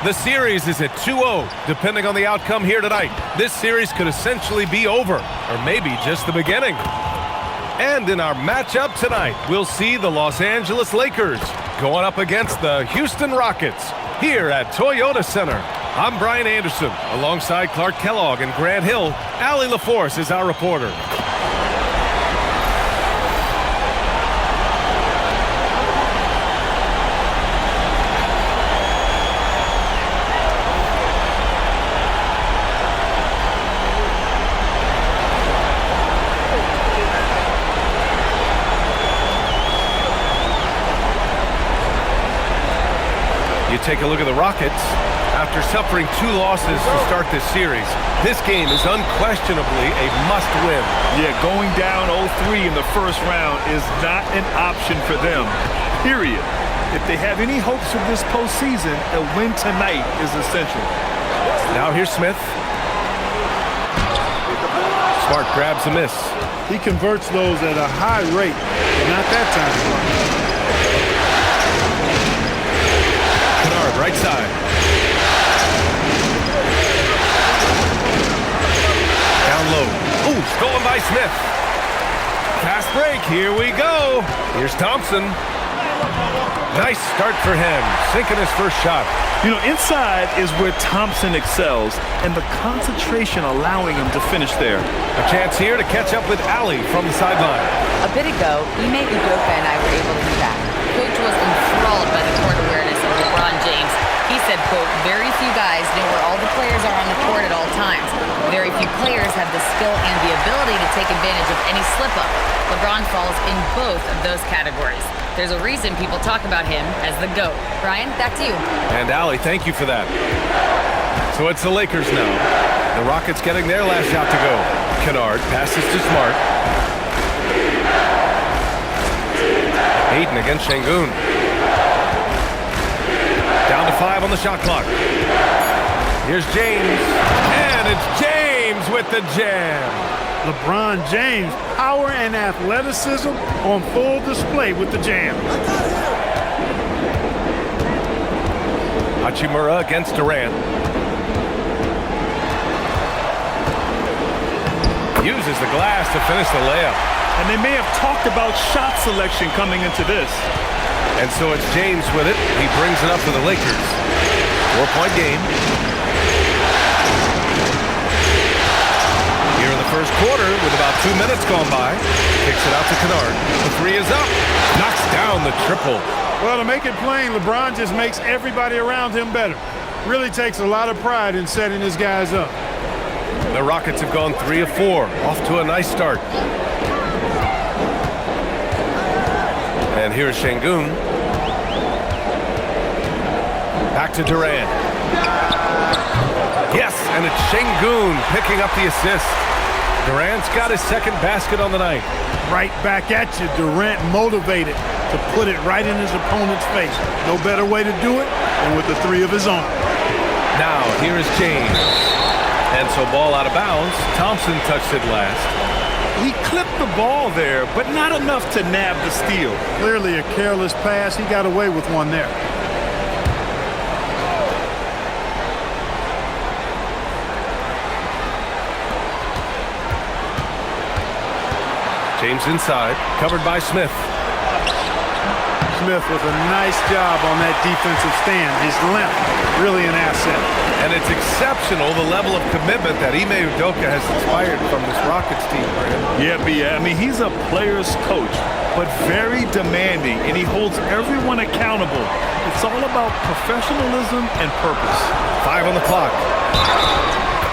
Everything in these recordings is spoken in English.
The series is at 2-0. Depending on the outcome here tonight, this series could essentially be over, or maybe just the beginning. And in our matchup tonight, we'll see the Los Angeles Lakers going up against the Houston Rockets here at Toyota Center. I'm Brian Anderson, alongside Clark Kellogg and Grant Hill. Allie LaForce is our reporter. You take a look at the Rockets. After suffering 2 losses to start this series, this game is unquestionably a must-win. Yeah, going down 0-3 in the first round is not an option for them, period. If they have any hopes of this postseason, a win tonight is essential. Now here's Smith. Smart grabs a miss. He converts those at a high rate, but not that time. Kennard, right side. Down low. Ooh, stolen by Smith. Fast break. Here we go. Here's Thompson. Nice start for him. Sinking his first shot. You know, inside is where Thompson excels, and the concentration allowing him to finish there. A chance here to catch up with Allie from the sideline. A bit ago, Ime Udoka and I were able to be back. Coach was enthralled by the court awareness of LeBron James. He said, quote, very few guys know where all the players are on the court at all times. Very few players have the skill and the ability to take advantage of any slip-up. LeBron falls in both of those categories. There's a reason people talk about him as the GOAT. Brian, back to you. And Allie, thank you for that. So it's the Lakers now. The Rockets getting their last shot to go. Kennard passes to Smart. Hayden against Şengün. Down to 5 on the shot clock. Here's James. And it's James with the jam. LeBron James, power and athleticism on full display with the jam. Hachimura against Durant. Uses the glass to finish the layup. And they may have talked about shot selection coming into this. And so it's James with it. He brings it up for the Lakers. 4-point game. Here in the first quarter with about 2 minutes gone by. Kicks it out to Kennard. The 3 is up. Knocks down the triple. Well, to make it plain, LeBron just makes everybody around him better. Really takes a lot of pride in setting his guys up. The Rockets have gone 3 of 4. Off to a nice start. And here's Şengün. Back to Durant. Yes, and it's Şengün picking up the assist. Durant's got his second basket on the night. Right back at you, Durant motivated to put it right in his opponent's face. No better way to do it than with the 3 of his own. Now, here is James. And so ball out of bounds. Thompson touched it last. He clipped the ball there, but not enough to nab the steal. Clearly a careless pass. He got away with one there. James inside, covered by Smith. Smith with a nice job on that defensive stand. His length, really an asset. And it's exceptional, the level of commitment that Ime Udoka has inspired from this Rockets team, Brian. Yeah, I mean, he's a player's coach, but very demanding, and he holds everyone accountable. It's all about professionalism and purpose. 5 on the clock.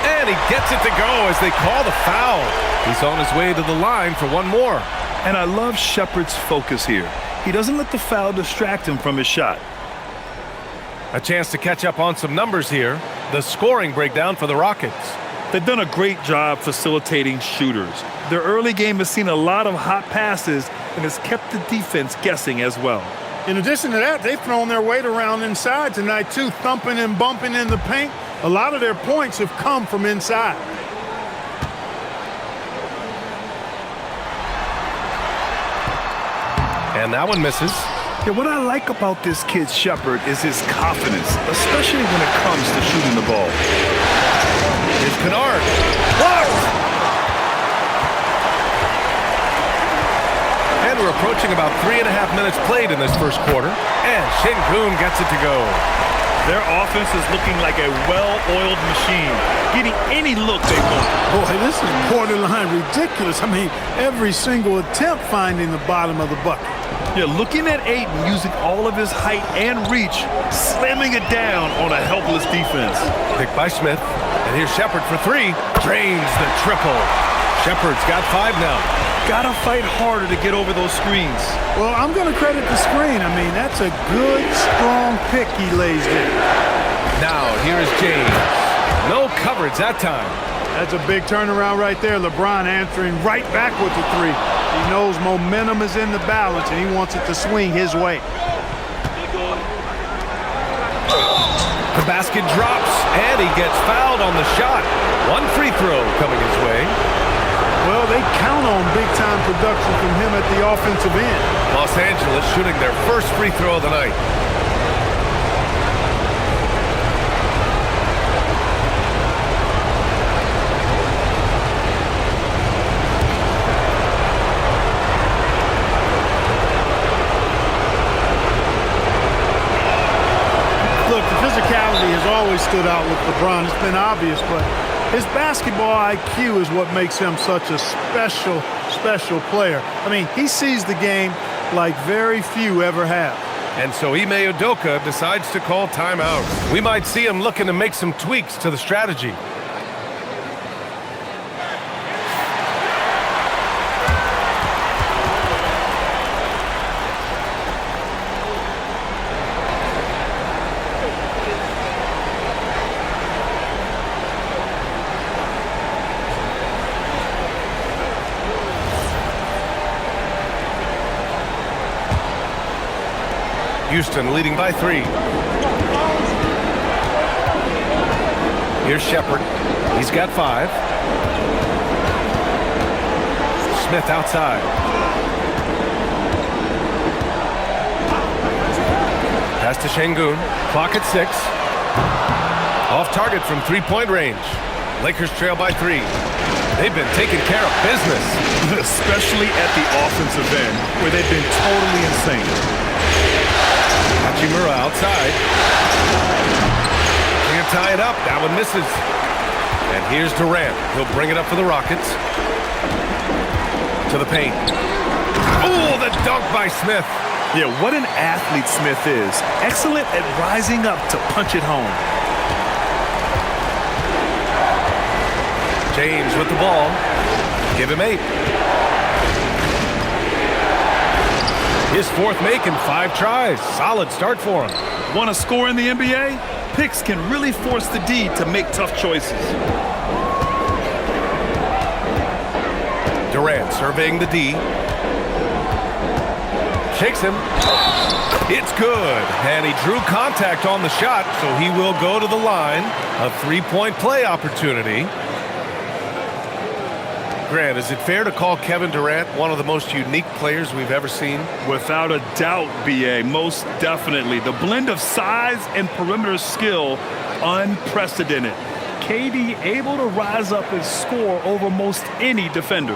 And he gets it to go as they call the foul. He's on his way to the line for one more. And I love Shepard's focus here. He doesn't let the foul distract him from his shot. A chance to catch up on some numbers here. The scoring breakdown for the Rockets. They've done a great job facilitating shooters. Their early game has seen a lot of hot passes and has kept the defense guessing as well. In addition to that, they've thrown their weight around inside tonight too, thumping and bumping in the paint. A lot of their points have come from inside. And that one misses. Yeah, what I like about this kid Shepherd is his confidence, especially when it comes to shooting the ball. Here's Kennard. Blocked! And we're approaching about 3.5 minutes played in this first quarter. And Şengün gets it to go. Their offense is looking like a well-oiled machine, getting any look they want. Boy, this is borderline ridiculous. I mean, every single attempt finding the bottom of the bucket. Yeah, looking at Ayton using all of his height and reach, slamming it down on a helpless defense. Picked by Smith. And here's Shepherd for three. Drains the triple. Shepherd's got 5 now. Gotta fight harder to get over those screens. Well, I'm going to credit the screen. I mean, that's a good, strong pick he lays there. Now, here is James. No coverage that time. That's a big turnaround right there. LeBron answering right back with the three. He knows momentum is in the balance, and he wants it to swing his way. The basket drops, and he gets fouled on the shot. 1 free throw coming his way. Well, they count on big-time production from him at the offensive end. Los Angeles shooting their first free throw of the night. Look, the physicality has always stood out with LeBron. It's been obvious, but his basketball IQ is what makes him such a special player. I mean, he sees the game like very few ever have. And so Ime Udoka decides to call timeout. We might see him looking to make some tweaks to the strategy. Houston leading by 3. Here's Shepherd. He's got 5. Smith outside. Pass to Şengün. Clock at 6. Off target from 3-point range. Lakers trail by 3. They've been taking care of business. Especially at the offensive end, where they've been totally insane. Hachimura outside. Can't tie it up. That one misses. And here's Durant. He'll bring it up for the Rockets. To the paint. Oh, the dunk by Smith. Yeah, what an athlete Smith is. Excellent at rising up to punch it home. James with the ball. Give him 8. His 4th make in 5 tries. Solid start for him. Want to score in the NBA? Picks can really force the D to make tough choices. Durant surveying the D. Shakes him. It's good. And he drew contact on the shot, so he will go to the line. A 3-point play opportunity. Grant, is it fair to call Kevin Durant one of the most unique players we've ever seen? Without a doubt, B.A., most definitely. The blend of size and perimeter skill, unprecedented. KD able to rise up and score over most any defender.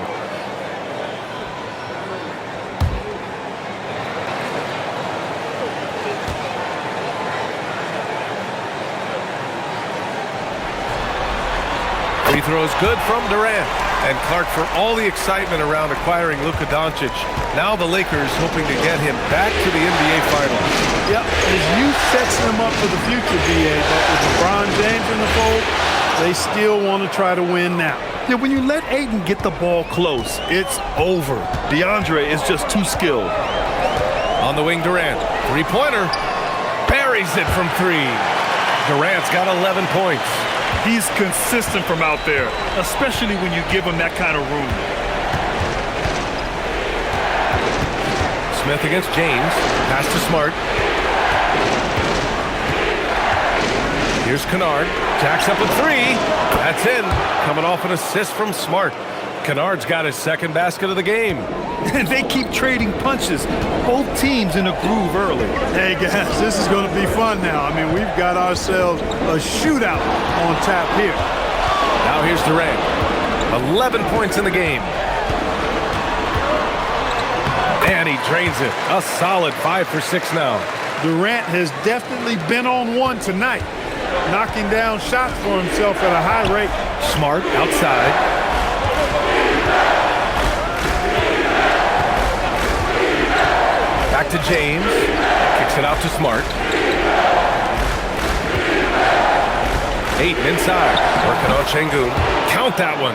Free throw is good from Durant. And Clark, for all the excitement around acquiring Luka Doncic, now the Lakers hoping to get him back to the NBA Finals. Yep, his youth sets them up for the future, B.A., but with LeBron James in the fold, they still want to try to win now. Yeah, when you let Ayton get the ball close, it's over. DeAndre is just too skilled. On the wing, Durant. 3-pointer. Buries it from 3. Durant's got 11 points. He's consistent from out there, especially when you give him that kind of room. Smith against James. Pass to Smart. Here's Kennard. Jacks up with 3. That's in. Coming off an assist from Smart. Kennard's got his 2nd basket of the game. and they keep trading punches. Both teams in a groove early. Hey, guys, this is going to be fun now. I mean, we've got ourselves a shootout on tap here. Now here's Durant. 11 points in the game. And he drains it. A solid 5 for 6 now. Durant has definitely been on one tonight, knocking down shots for himself at a high rate. Smart outside. Back to James. Kicks it out to Smart. Ayton inside. Working on Şengün. Count that one.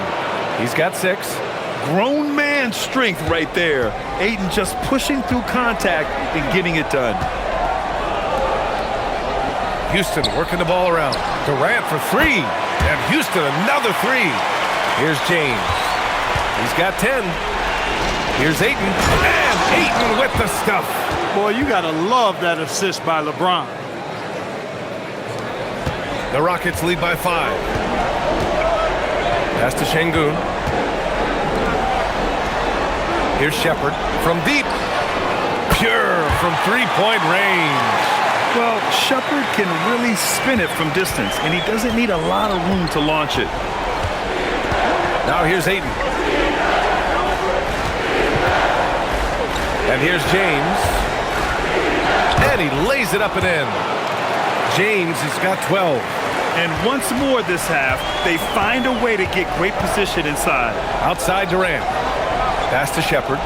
He's got 6. Grown man strength right there. Ayton just pushing through contact and getting it done. Houston working the ball around. Durant for 3. And Houston another 3. Here's James. He's got 10. Here's Ayton. And Ayton with the stuff. Boy, you got to love that assist by LeBron. The Rockets lead by 5. Pass to Şengün. Here's Shepard from deep. Pure from three-point range. Well, Shepard can really spin it from distance, and he doesn't need a lot of room to launch it. Now here's Ayton. And here's James. And he lays it up and in. James has got 12. And once more this half, they find a way to get great position inside. Outside Durant. Pass to Shepard.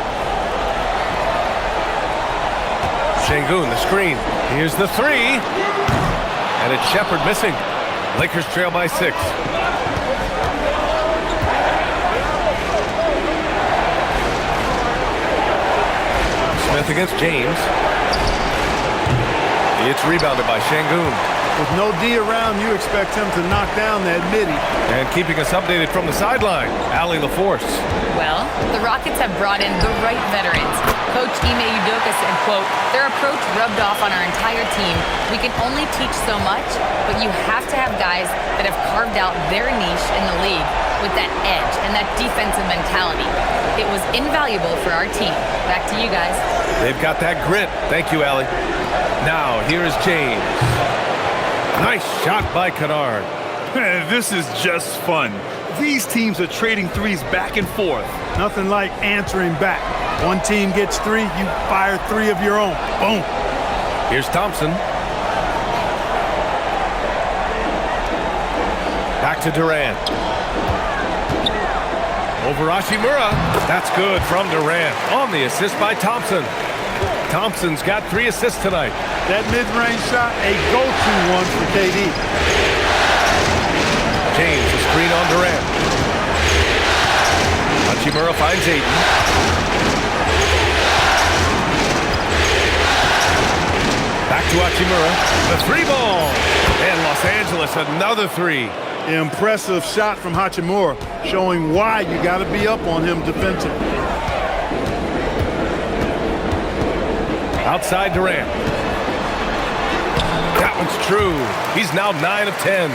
Şengün, the screen. Here's the 3. And it's Shepard missing. Lakers trail by 6. Smith against James. It's rebounded by Şengün. With no D around, you expect him to knock down that midi. And keeping us updated from the sideline, Allie LaForce. Well, the Rockets have brought in the right veterans. Coach Ime Udoka said, quote, their approach rubbed off on our entire team. We can only teach so much, but you have to have guys that have carved out their niche in the league with that edge and that defensive mentality. It was invaluable for our team. Back to you guys. They've got that grit. Thank you, Allie. Now, here is James. Nice shot by Kennard. This is just fun. These teams are trading threes back and forth. Nothing like answering back. One team gets 3, you fire 3 of your own. Boom. Here's Thompson. Back to Durant. Over Hachimura. That's good from Durant on the assist by Thompson. Thompson's got 3 assists tonight. That mid-range shot, a go-to one for KD. James, a screen on Durant. Hachimura finds Ayton. Back to Hachimura. The 3-ball. And Los Angeles, another 3. Impressive shot from Hachimura, showing why you got to be up on him defensively. Outside Durant. That one's true. He's now 9 of 10.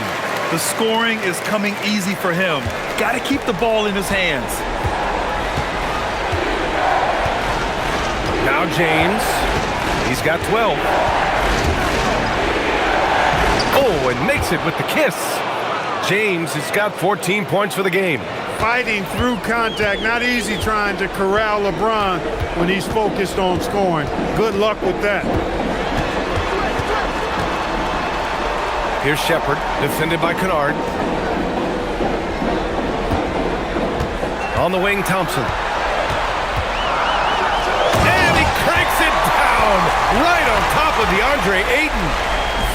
The scoring is coming easy for him. Got to keep the ball in his hands. Now James. He's got 12. Oh, and makes it with the kiss. James has got 14 points for the game. Fighting through contact. Not easy trying to corral LeBron when he's focused on scoring. Good luck with that. Here's Shepard, defended by Kennard. On the wing, Thompson. And he cranks it down right on top of DeAndre Ayton.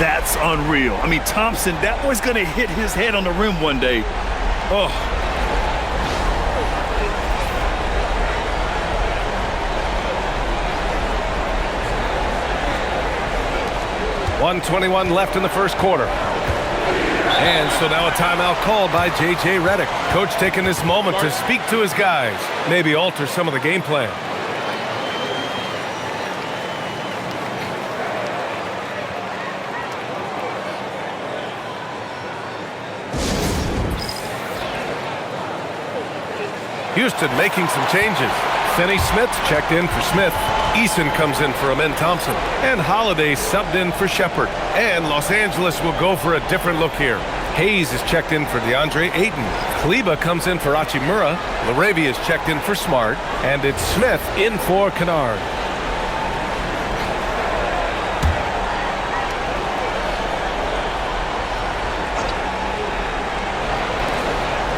That's unreal. I mean, Thompson, that boy's going to hit his head on the rim one day. Oh. .121 left in the first quarter. And so now a timeout called by J.J. Redick. Coach taking this moment to speak to his guys, maybe alter some of the game plan. Houston making some changes. Finney Smith's checked in for Smith. Eason comes in for Amen Thompson. And Holiday subbed in for Shepard. And Los Angeles will go for a different look here. Hayes is checked in for DeAndre Ayton. Kleba comes in for Hachimura. Laravia is checked in for Smart. And it's Smith in for Kennard.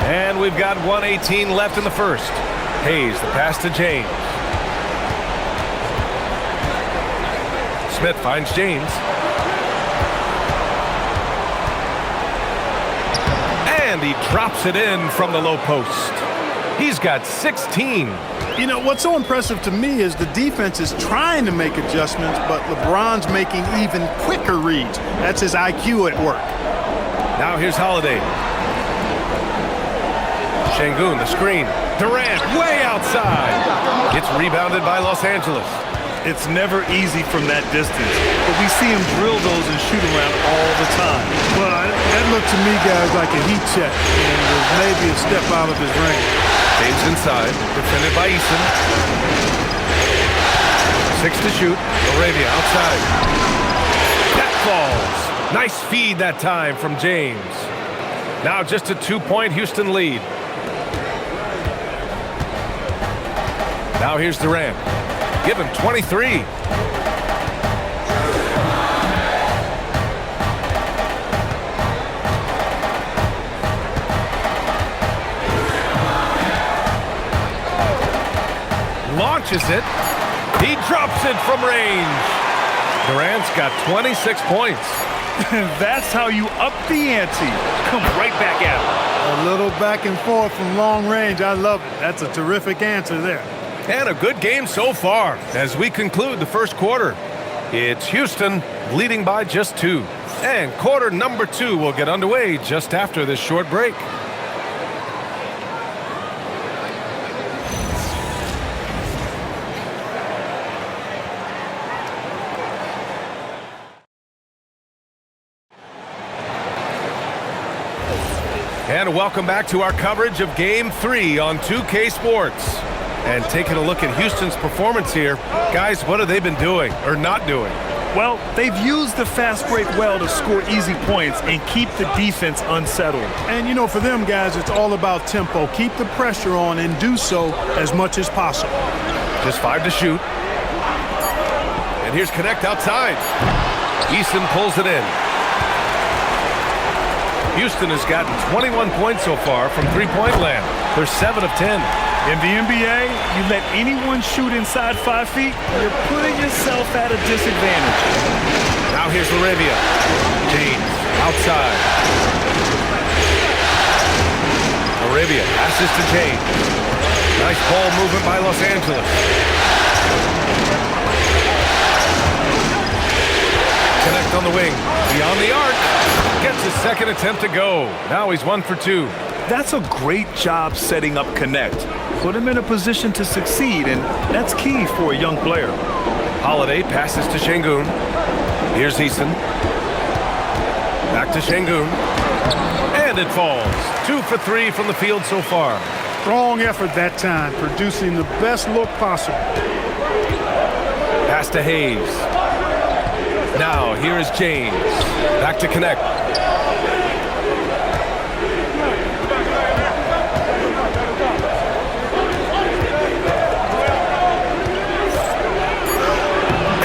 And we've got 1:18 left in the first. Hayes, the pass to James. Smith finds James. And he drops it in from the low post. He's got 16. You know, what's so impressive to me is the defense is trying to make adjustments, but LeBron's making even quicker reads. That's his IQ at work. Now here's Holiday. Şengün, the screen. Durant way outside. It's rebounded by Los Angeles. It's never easy from that distance, but we see him drill those and shoot around all the time. Well, that looked to me, guys, like a heat check, and it was maybe a step out of his range. James inside, defended by Eason. 6 to shoot. Laravia outside. That falls. Nice feed that time from James. Now just a 2-point Houston lead. Now here's Durant. Give him 23. Launches it. He drops it from range. Durant's got 26 points. That's how you up the ante. Come right back at him. A little back and forth from long range. I love it. That's a terrific answer there. And a good game so far as we conclude the first quarter. It's Houston leading by just 2. And quarter number 2 will get underway just after this short break. And welcome back to our coverage of Game 3 on 2K Sports. And taking a look at Houston's performance here, guys, what have they been doing or not doing? Well, they've used the fast break well to score easy points and keep the defense unsettled. And, you know, for them, guys, it's all about tempo. Keep the pressure on and do so as much as possible. Just 5 to shoot. And here's Connect outside. Eason pulls it in. Houston has gotten 21 points so far from three-point land. They're 7 of 10. In the NBA, you let anyone shoot inside 5 feet, you're putting yourself at a disadvantage. Now here's Laravia. James outside. Laravia passes to James. Nice ball movement by Los Angeles. Connect on the wing. Beyond the arc. Gets his second attempt to go. Now he's 1 for 2. That's a great job setting up Connect. Put him in a position to succeed, and that's key for a young player. Holiday passes to Şengün. Here's Eason. Back to Şengün. And it falls. 2 for 3 from the field so far. Strong effort that time, producing the best look possible. Pass to Hayes. Now here is James. Back to Connect.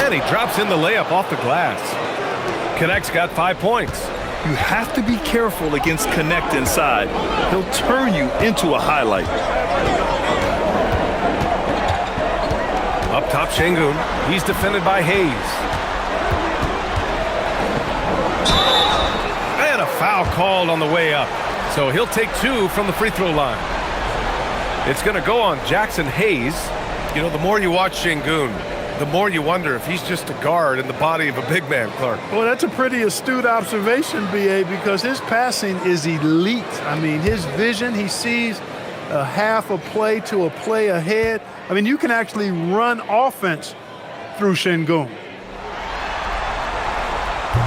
And he drops in the layup off the glass. Connect's got 5 points. You have to be careful against Connect inside. He'll turn you into a highlight. Up top, Şengün. He's defended by Hayes. And a foul called on the way up. So he'll take 2 from the free throw line. It's going to go on Jackson Hayes. You know, the more you watch Şengün, the more you wonder if he's just a guard in the body of a big man, Clark. Well, that's a pretty astute observation, B.A., because his passing is elite. I mean, his vision, he sees a half a play to a play ahead. I mean, you can actually run offense through Şengün.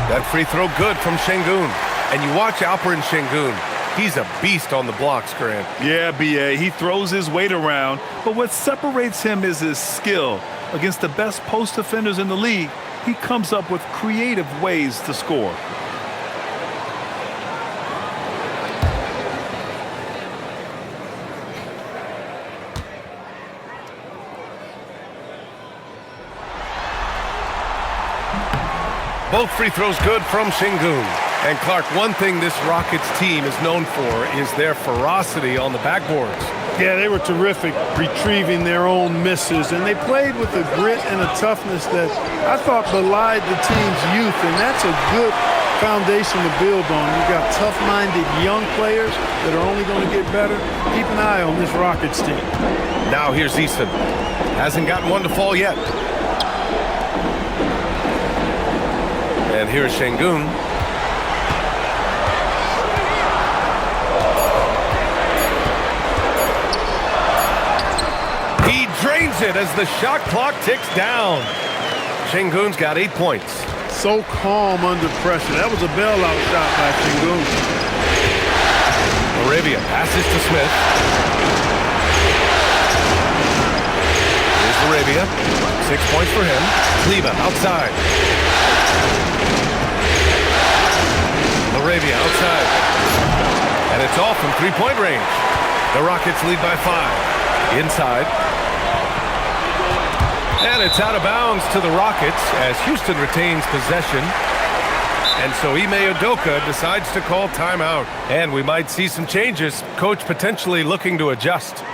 That free throw good from Şengün. And you watch Alperen Şengün. He's a beast on the blocks, Grant. Yeah, B.A., he throws his weight around, but what separates him is his skill. Against the best post defenders in the league, he comes up with creative ways to score. Both free throws good from Şengün. And Clark, one thing this Rockets team is known for is their ferocity on the backboards. Yeah, they were terrific retrieving their own misses, and they played with a grit and a toughness that I thought belied the team's youth, and that's a good foundation to build on. You've got tough-minded young players that are only going to get better. Keep an eye on this Rockets team. Now here's Eason. Hasn't gotten one to fall yet. And here's Şengün. He drains it as the shot clock ticks down. Şengün's got 8 points. So calm under pressure. That was a bailout shot by Şengün. Arabia passes to Smith. Here's Arabia. 6 points for him. Kleba outside. Arabia outside. And it's off from three-point range. The Rockets lead by 5. Inside. And it's out of bounds to the Rockets as Houston retains possession. And so Ime Udoka decides to call timeout. And we might see some changes. Coach potentially looking to adjust.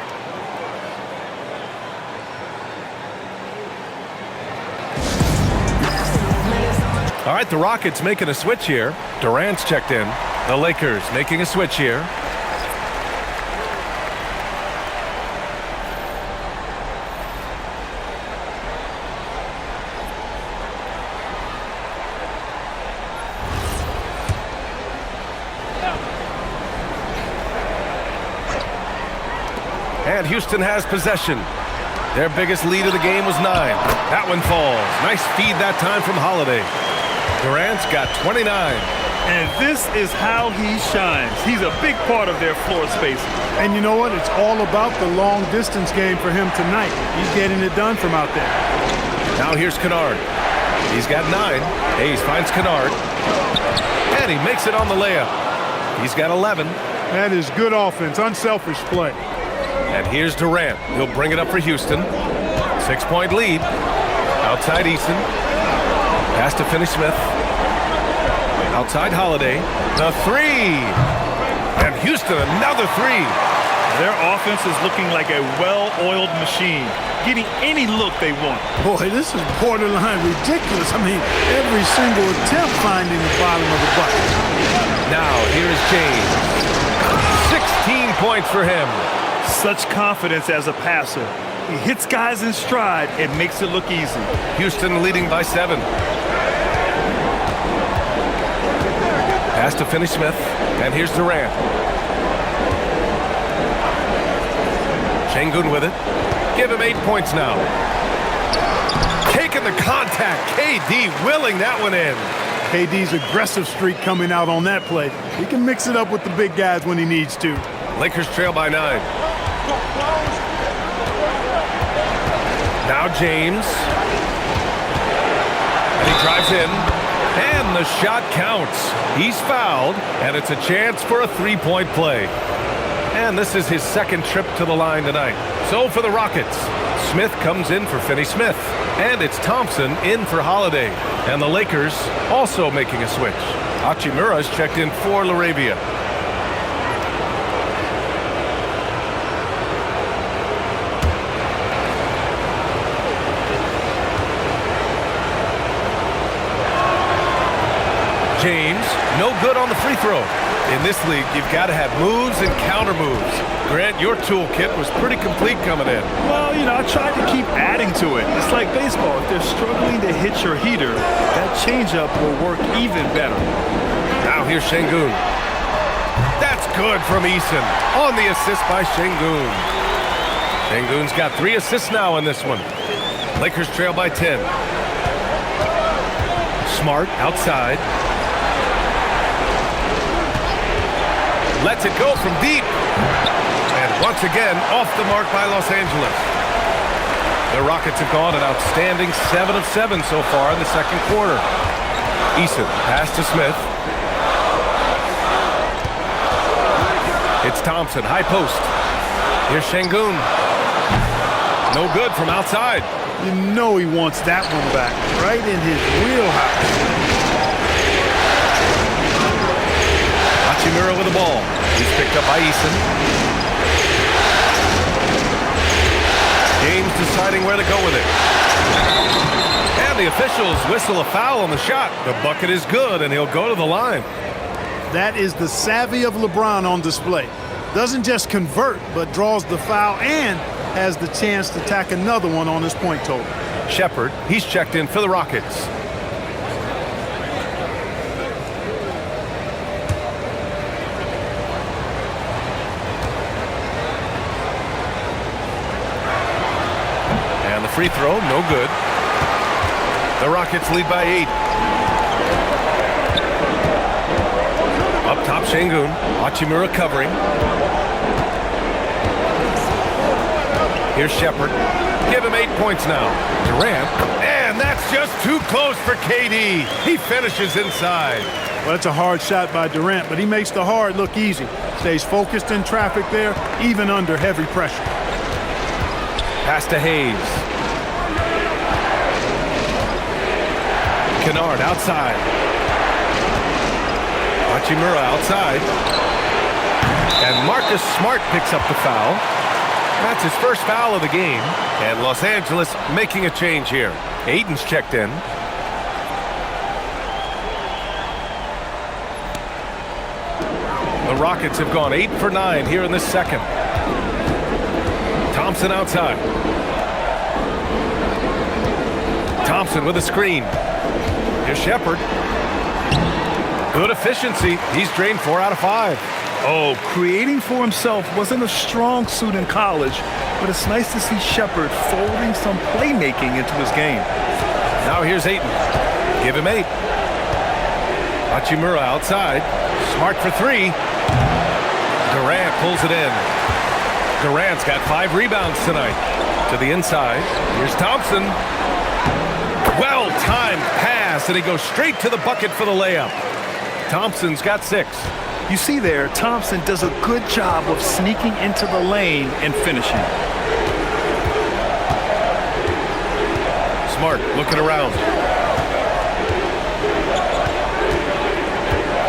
All right, the Rockets making a switch here. Durant's checked in. The Lakers making a switch here. And Houston has possession. Their biggest lead of the game was 9. That one falls. Nice feed that time from Holiday. Durant's got 29. And this is how he shines. He's a big part of their floor space. And you know what? It's all about the long distance game for him tonight. He's getting it done from out there. Now here's Kennard. He's got 9. Hayes finds Kennard. And he makes it on the layup. He's got 11. That is good offense, unselfish play. And here's Durant. He'll bring it up for Houston. 6-point lead. Outside Eason. Pass to Finney-Smith. Outside Holiday. The 3. And Houston another 3. Their offense is looking like a well-oiled machine, getting any look they want. Boy, this is borderline ridiculous. I mean, every single attempt finding the bottom of the bucket. Now here's James. 16 points for him. Such confidence as a passer. He hits guys in stride and makes it look easy. Houston leading by 7. Pass to Finney-Smith. And here's Durant. Şengün with it. Give him 8 points now. Taking the contact. KD willing that one in. KD's aggressive streak coming out on that play. He can mix it up with the big guys when he needs to. Lakers trail by 9. Now James. And he drives in. And the shot counts. He's fouled, and it's a chance for a 3-point play. And this is his second trip to the line tonight. So for the Rockets, Smith comes in for Finney-Smith. And it's Thompson in for Holiday. And the Lakers also making a switch. Hachimura's checked in for LaRavia. James, no good on the free throw. In this league, you've got to have moves and counter moves. Grant, your toolkit was pretty complete coming in. Well, you know, I tried to keep adding to it. It's like baseball. If they're struggling to hit your heater, that changeup will work even better. Now here's Şengün. That's good from Eason on the assist by Şengün. Şengün's got 3 assists now in this one. Lakers trail by 10. Smart outside. Lets it go from deep. And once again, off the mark by Los Angeles. The Rockets have gone an outstanding 7 of 7 so far in the second quarter. Eason, pass to Smith. It's Thompson, high post. Here's Şengün. No good from outside. You know he wants that one back, right in his wheelhouse. Hachimura with the ball. He's picked up by Eason. James deciding where to go with it. And the officials whistle a foul on the shot. The bucket is good, and he'll go to the line. That is the savvy of LeBron on display. Doesn't just convert, but draws the foul and has the chance to tack another one on his point total. Shepherd, he's checked in for the Rockets. And the free throw, no good. The Rockets lead by 8. Up top, Şengün. Hachimura covering. Here's Shepherd. Give him 8 points now. Durant. And that's just too close for KD. He finishes inside. Well, that's a hard shot by Durant, but he makes the hard look easy. Stays focused in traffic there, even under heavy pressure. Pass to Hayes. Kennard outside. Hachimura outside. And Marcus Smart picks up the foul. That's his first foul of the game. And Los Angeles making a change here. Aiden's checked in. The Rockets have gone 8 for 9 here in this second. Thompson outside. Thompson with a screen. Here's Shepherd. Good efficiency. He's drained 4 out of 5. Oh, creating for himself wasn't a strong suit in college, but it's nice to see Shepherd folding some playmaking into his game. Now here's Ayton. Give him 8. Hachimura outside. Smart for 3. Durant pulls it in. Durant's got 5 rebounds tonight. To the inside. Here's Thompson. Well-timed pass, and he goes straight to the bucket for the layup. Thompson's got 6. You see there, Thompson does a good job of sneaking into the lane and finishing. Smart looking around.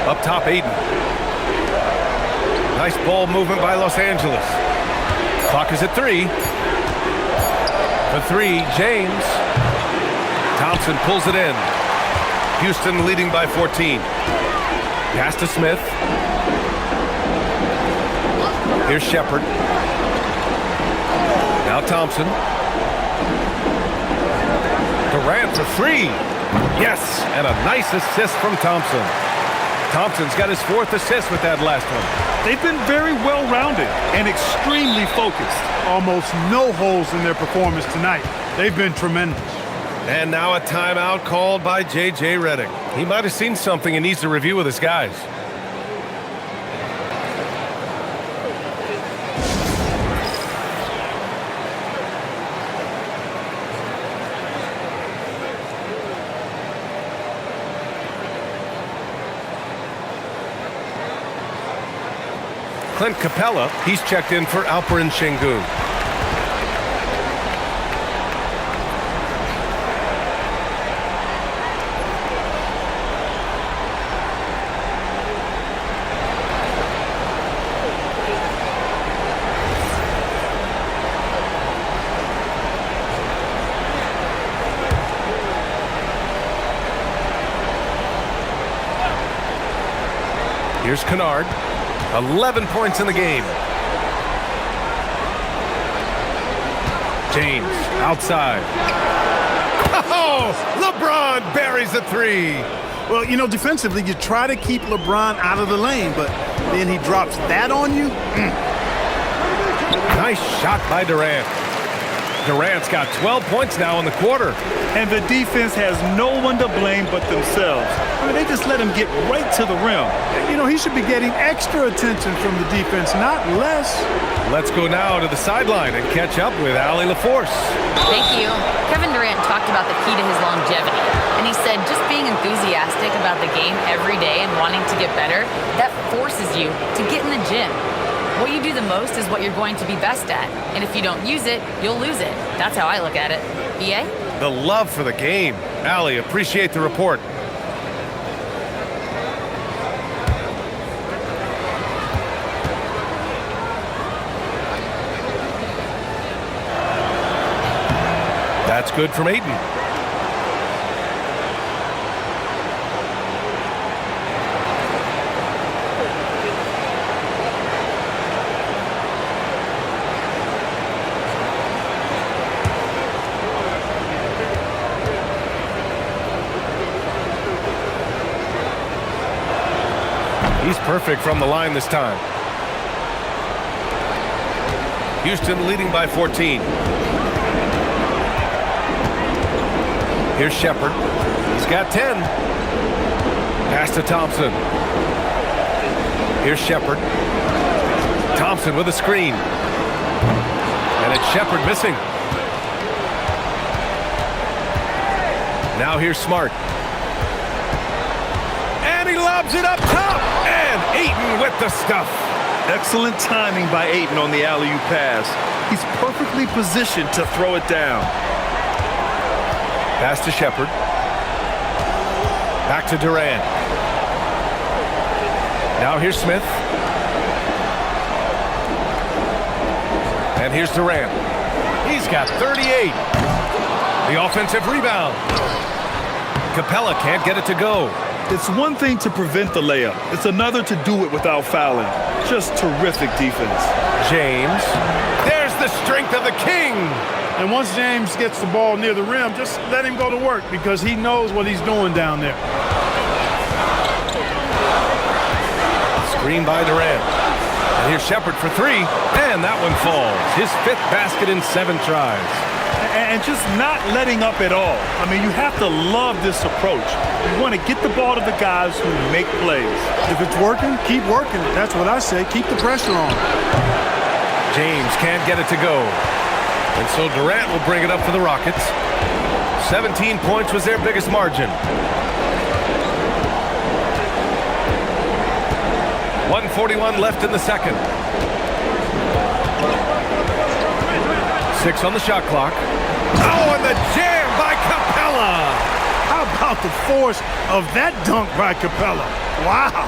Up top, Ayton. Nice ball movement by Los Angeles. Clock is at 3. For 3, James. Thompson pulls it in. Houston leading by 14. Pass to Smith. Here's Shepherd. Now Thompson. Durant for 3. Yes, and a nice assist from Thompson. Thompson's got his 4th assist with that last one. They've been very well-rounded and extremely focused. Almost no holes in their performance tonight. They've been tremendous. And now a timeout called by J.J. Redick. He might have seen something and needs to review with his guys. Clint Capella, he's checked in for Alperen Şengün. Here's Kennard. 11 points in the game. James outside. Oh, LeBron buries a 3. Well, you know, defensively, you try to keep LeBron out of the lane, but then he drops that on you. Nice shot by Durant. Durant's got 12 points now in the quarter. And the defense has no one to blame but themselves. I mean, they just let him get right to the rim. You know, he should be getting extra attention from the defense, not less. Let's go now to the sideline and catch up with Allie LaForce. Thank you. Kevin Durant talked about the key to his longevity. And he said just being enthusiastic about the game every day and wanting to get better, that forces you to get in the gym. What you do the most is what you're going to be best at. And if you don't use it, you'll lose it. That's how I look at it. BA? The love for the game. Allie, appreciate the report. That's good from Ayton. He's perfect from the line this time. Houston leading by 14. Here's Shepherd. He's got 10. Pass to Thompson. Here's Shepherd. Thompson with a screen. And it's Shepherd missing. Now here's Smart. And he lobs it up top. And Ayton with the stuff. Excellent timing by Ayton on the alley-oop pass. He's perfectly positioned to throw it down. Pass to Shepherd. Back to Durant. Now here's Smith. And here's Durant. He's got 38. The offensive rebound. Capella can't get it to go. It's one thing to prevent the layup. It's another to do it without fouling. Just terrific defense. James. There's the strength of the king. And once James gets the ball near the rim, just let him go to work because he knows what he's doing down there. Screen by Durant. And here's Shepherd for three. And that one falls. His 5th basket in 7 tries. And just not letting up at all. I mean, you have to love this approach. You want to get the ball to the guys who make plays. If it's working, keep working. That's what I say. Keep the pressure on. James can't get it to go. And so Durant will bring it up for the Rockets. 17 points was their biggest margin. 1:41 left in the second. 6 on the shot clock. Oh, and the jam by Capella. How about the force of that dunk by Capella? Wow.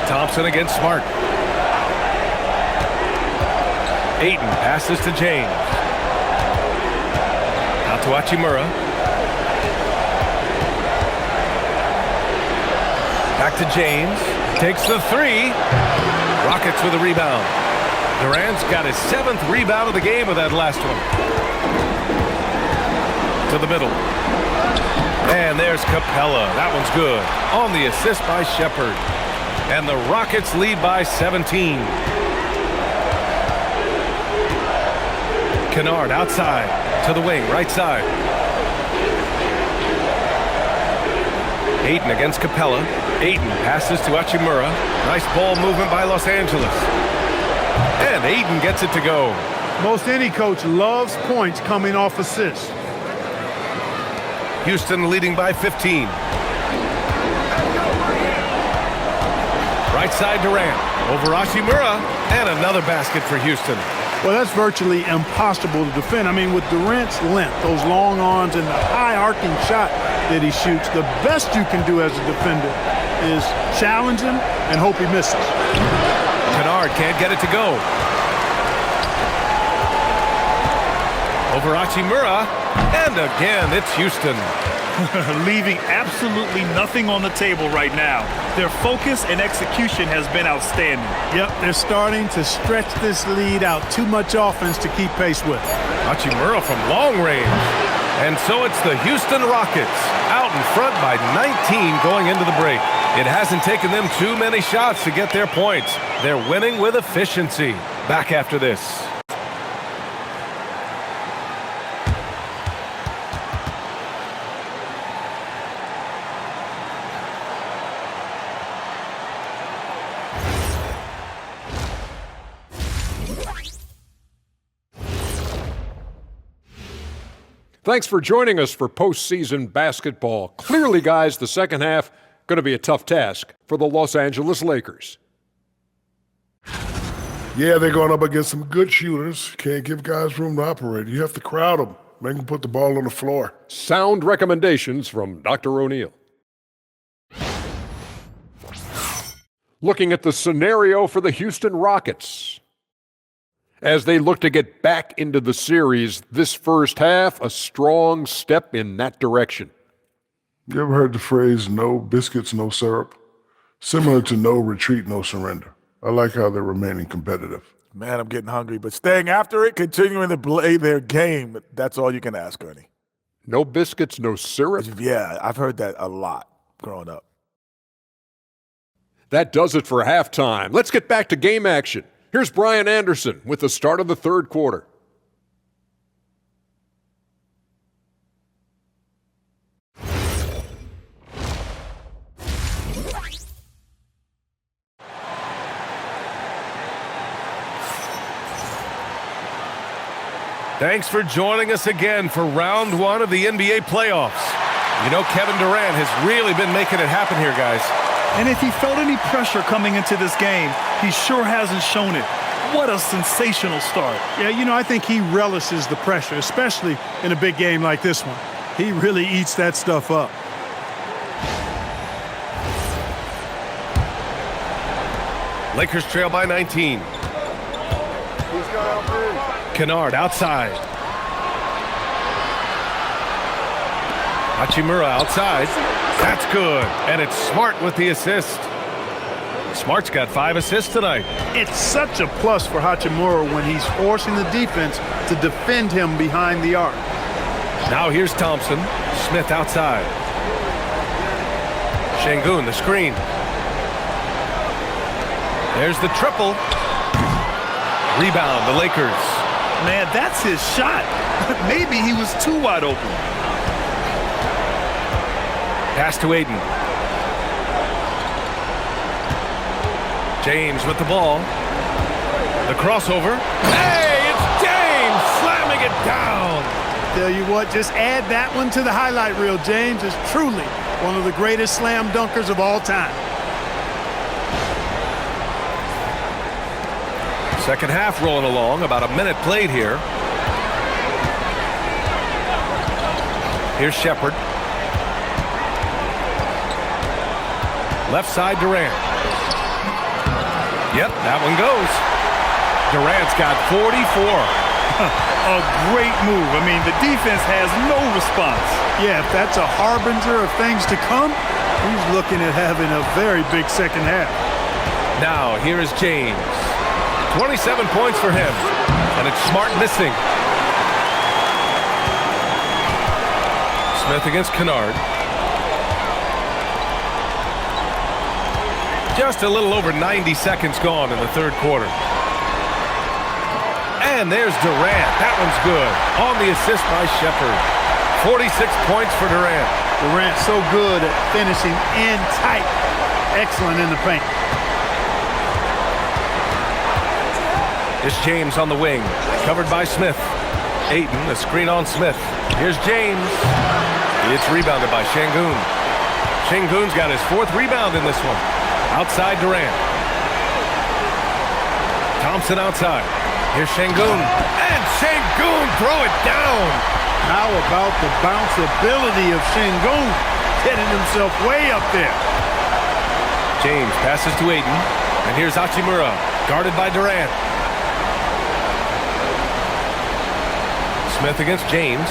Thompson against Smart. Ayton passes to James. Out to Hachimura. Back to James. Takes the 3. Rockets with a rebound. Durant's got his 7th rebound of the game with that last one. To the middle. And there's Capella. That one's good. On the assist by Shepherd. And the Rockets lead by 17. Kennard outside to the wing, right side. Ayton against Capella. Ayton passes to Hachimura. Nice ball movement by Los Angeles. And Ayton gets it to go. Most any coach loves points coming off assists. Houston leading by 15. Right side Durant. Over Hachimura. And another basket for Houston. Well, that's virtually impossible to defend. I mean, with Durant's length, those long arms, and the high arcing shot that he shoots, the best you can do as a defender is challenge him and hope he misses. Kennard can't get it to go. Over Hachimura. And again, it's Houston. Leaving absolutely nothing on the table right now. Their focus and execution has been outstanding. Yep, they're starting to stretch this lead out. Too much offense to keep pace with. Hachimura from long range. And so it's the Houston Rockets out in front by 19 going into the break. It hasn't taken them too many shots to get their points. They're winning with efficiency. Back after this. Thanks for joining us for postseason basketball. Clearly, guys, the second half going to be a tough task for the Los Angeles Lakers. Yeah, they're going up against some good shooters. Can't give guys room to operate. You have to crowd them, make them put the ball on the floor. Sound recommendations from Dr. O'Neill. Looking at the scenario for the Houston Rockets. As they look to get back into the series, this first half, a strong step in that direction. You ever heard the phrase, no biscuits, no syrup? Similar to no retreat, no surrender. I like how they're remaining competitive. Man, I'm getting hungry, but staying after it, continuing to play their game, that's all you can ask, Ernie. No biscuits, no syrup? Yeah, I've heard that a lot growing up. That does it for halftime. Let's get back to game action. Here's Brian Anderson with the start of the third quarter. Thanks for joining us again for round one of the NBA playoffs. You know, Kevin Durant has really been making it happen here, guys. And if he felt any pressure coming into this game, he sure hasn't shown it. What a sensational start. Yeah, you know, I think he relishes the pressure, especially in a big game like this one. He really eats that stuff up. Lakers trail by 19. Kennard outside. Hachimura outside. That's good. And it's Smart with the assist. Smart's got 5 assists tonight. It's such a plus for Hachimura when he's forcing the defense to defend him behind the arc. Now here's Thompson. Smith outside. Şengün, the screen. There's the triple. Rebound, the Lakers. Man, that's his shot. Maybe he was too wide open. Pass to Aiden. James with the ball. The crossover. Hey, it's James slamming it down. Tell you what, just add that one to the highlight reel. James is truly one of the greatest slam dunkers of all time. Second half rolling along, about a minute played here. Here's Shepherd. Left side, Durant. Yep, that one goes. Durant's got 44. A great move. I mean, the defense has no response. Yeah, if that's a harbinger of things to come, he's looking at having a very big second half. Now, here is James. 27 points for him. And it's Smart missing. Smith against Kennard. Just a little over 90 seconds gone in the third quarter. And there's Durant. That one's good. On the assist by Shepherd. 46 points for Durant. Durant so good at finishing in tight. Excellent in the paint. It's James on the wing. Covered by Smith. Ayton, the screen on Smith. Here's James. It's rebounded by Şengün. Şengün's got his 4th rebound in this one. Outside Durant. Thompson outside. Here's Şengün. And Şengün throw it down. How about the bounceability of Şengün getting himself way up there. James passes to Ayton. And here's Hachimura, guarded by Durant. Smith against James.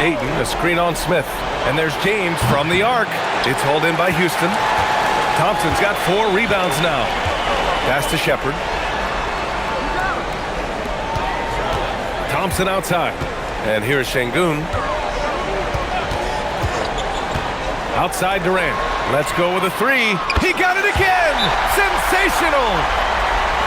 Ayton, a screen on Smith. And there's James from the arc. It's hauled in by Houston. Thompson's got 4 rebounds now. Pass to Shepherd. Thompson outside. And here's Şengün. Outside Durant. Let's go with a 3. He got it again! Sensational!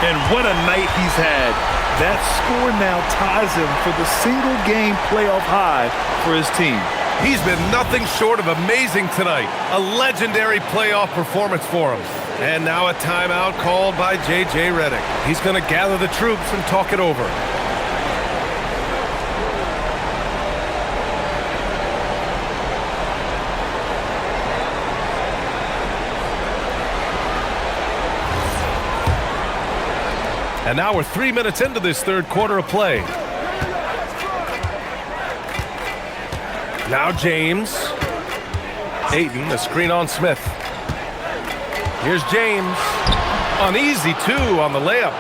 And what a night he's had. That score now ties him for the single-game playoff high for his team. He's been nothing short of amazing tonight. A legendary playoff performance for him. And now a timeout called by J.J. Redick. He's going to gather the troops and talk it over. And now we're 3 minutes into this third quarter of play. Now James. Ayton, a screen on Smith. Here's James. An easy two on the layup.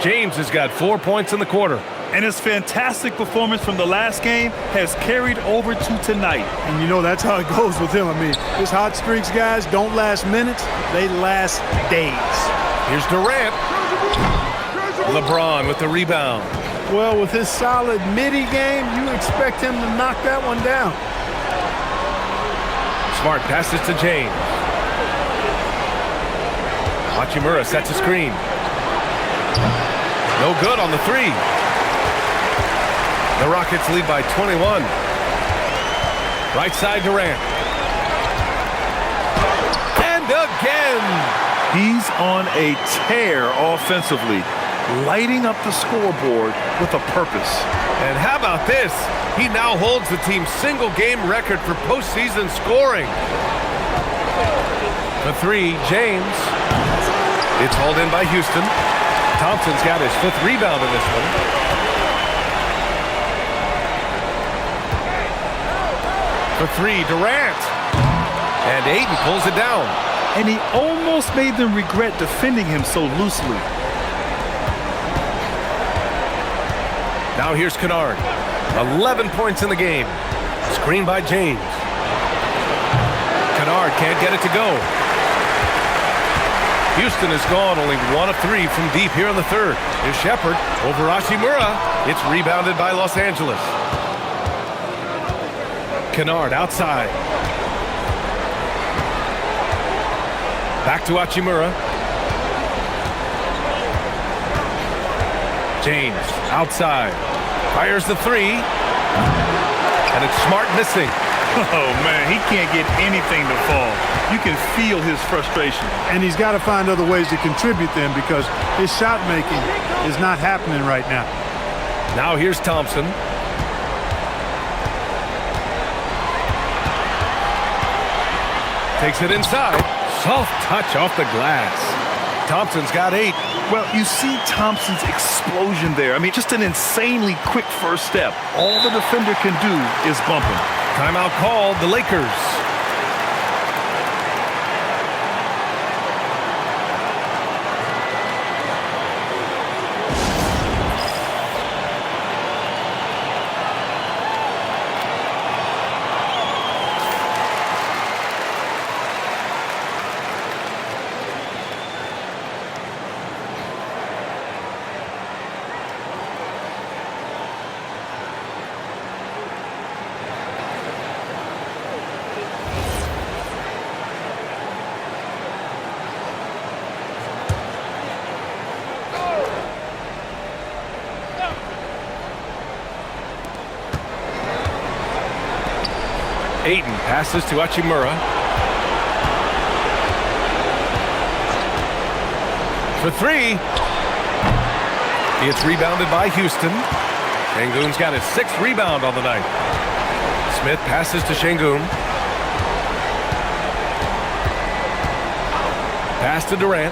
James has got 4 points in the quarter. And his fantastic performance from the last game has carried over to tonight. And you know that's how it goes with him. I mean, his hot streaks, guys, don't last minutes. They last days. Here's Durant. LeBron with the rebound. Well, with his solid midi game, you expect him to knock that one down. Smart passes to James. Hachimura sets a screen. No good on the three. The Rockets lead by 21. Right side Durant. And again! He's on a tear offensively, lighting up the scoreboard with a purpose. And how about this? He now holds the team's single-game record for postseason scoring. The three, James. It's hauled in by Houston. Thompson's got his 5th rebound in this one. For three, Durant. And Ayton pulls it down. And he almost made them regret defending him so loosely. Now here's Kennard. 11 points in the game. Screen by James. Kennard can't get it to go. Houston has gone only 1 of 3 from deep here in the third. Here's Shepherd over Hachimura. It's rebounded by Los Angeles. Kennard outside. Back to Hachimura. James outside. Fires the three. And it's Smart missing. Oh, man, he can't get anything to fall. You can feel his frustration. And he's got to find other ways to contribute then because his shot making is not happening right now. Now here's Thompson. Takes it inside. Soft touch off the glass. Thompson's got 8. Well, you see Thompson's explosion there. I mean, just an insanely quick first step. All the defender can do is bump him. Timeout called, the Lakers. Ayton passes to Hachimura. For 3. It's rebounded by Houston. Şengün's got his 6th rebound on the night. Smith passes to Şengün. Pass to Durant.